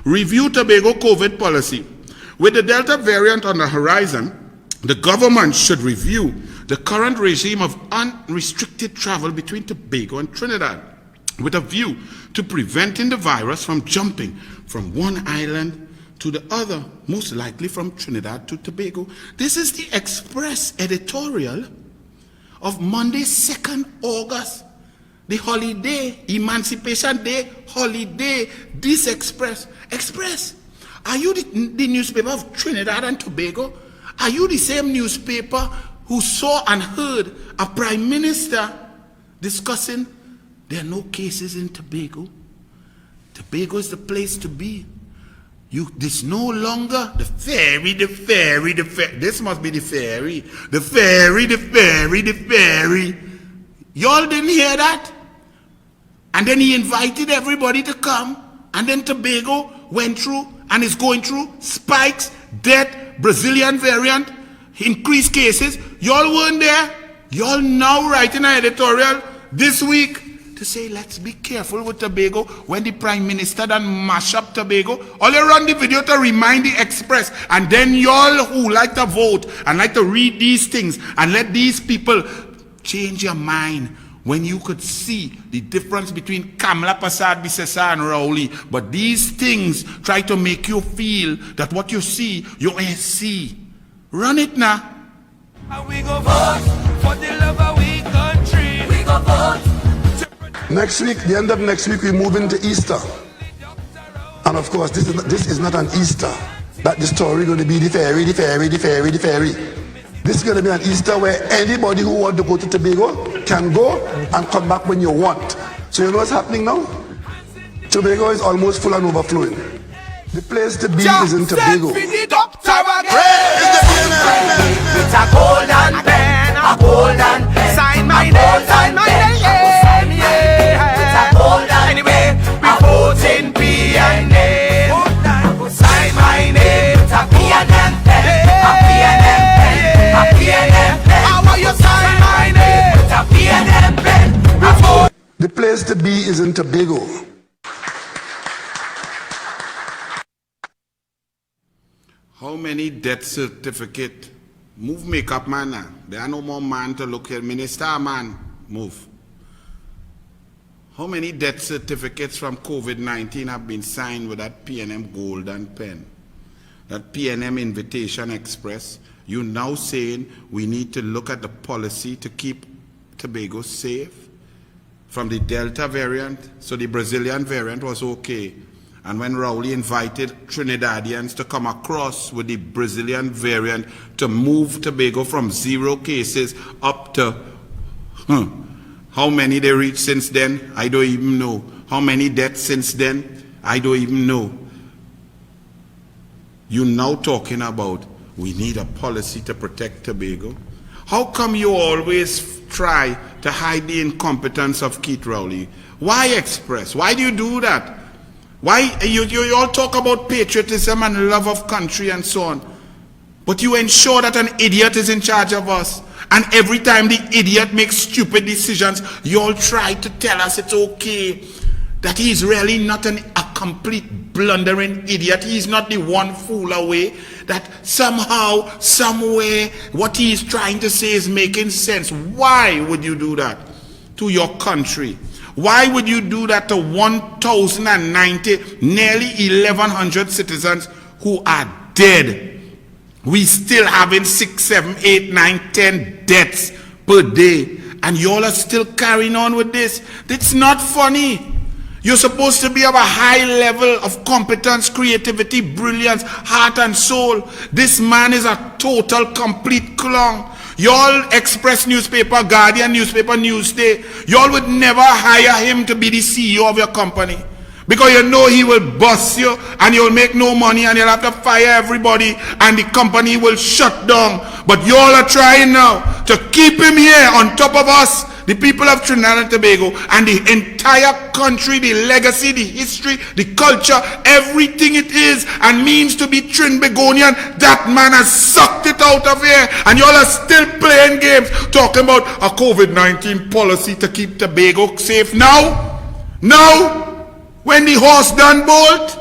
Review Tobago COVID policy. With the Delta variant on the horizon, the government should review the current regime of unrestricted travel between Tobago and Trinidad with a view to preventing the virus from jumping from one island to the other, most likely from Trinidad to Tobago. This is the Express editorial of Monday, 2nd August. The holiday, Emancipation Day holiday, this Express. Express, are you the newspaper of Trinidad and Tobago? Are you the same newspaper who saw and heard a prime minister discussing there are no cases in Tobago? Tobago is the place to be. This no longer the ferry. This must be the ferry. The ferry. Y'all didn't hear that? And then he invited everybody to come. And then Tobago went through and is going through spikes, death, Brazilian variant, increased cases. Y'all weren't there. Y'all now writing an editorial this week to say, let's be careful with Tobago when the Prime Minister done mash up Tobago. All you run the video to remind the Express. And then y'all who like to vote and like to read these things and let these people change your mind when you could see the difference between Kamla Prasad Bisesa and Rowley. But these things try to make you feel that what you see, you ain't see. Run it now. And we go vote for the love of we country. We go vote. Next week, the end of next week, we move into Easter. And of course, this is not an Easter. That the story going to be the ferry. This is going to be an Easter where anybody who wants to go to Tobago can go and come back when you want. So you know what's happening now? Tobago is almost full and overflowing. The place to be is in Tobago. It's a golden pen, a golden pen. Sign my name, It's a golden anyway, we vote in PNM. Sign my name, it's a PNM pen, a PNM pen, a PNM pen. How will you sign my name? It's a PNM pen. The place to be is in Tobago. How many death certificate? Move makeup man now. There are no more man to look at. Minister man, move. How many death certificates from COVID-19 have been signed with that PNM golden pen? That PNM invitation express? You now saying we need to look at the policy to keep Tobago safe from the Delta variant. So the Brazilian variant was okay. And when Rowley invited Trinidadians to come across with the Brazilian variant to move Tobago from 0 cases up to, how many they reached since then? I don't even know. How many deaths since then? I don't even know. You're now talking about we need a policy to protect Tobago. How come you always try to hide the incompetence of Keith Rowley? Why Express? Why do you do that? Why you all talk about patriotism and love of country and so on, but you ensure that an idiot is in charge of us, and every time the idiot makes stupid decisions, you all try to tell us it's okay, that he's really not a complete blundering idiot. He's not the one fool away, that somehow, somewhere, what he's trying to say is making sense. Why would you do that to your country? Why would you do that to 1,090, nearly 1,100 citizens who are dead? We still having 6, 7, 8, 9, 10 deaths per day. And y'all are still carrying on with this. It's not funny. You're supposed to be of a high level of competence, creativity, brilliance, heart and soul. This man is a total, complete clown. Y'all Express newspaper, Guardian newspaper, Newsday, y'all would never hire him to be the CEO of your company. Because you know he will bust you and you'll make no money and you'll have to fire everybody and the company will shut down. But y'all are trying now to keep him here on top of us, the people of Trinidad and Tobago, and the entire country, the legacy, the history, the culture, everything it is and means to be Trinbagonian. That man has sucked it out of here, and y'all are still playing games, talking about a COVID-19 policy to keep Tobago safe. Now, when the horse done bolt,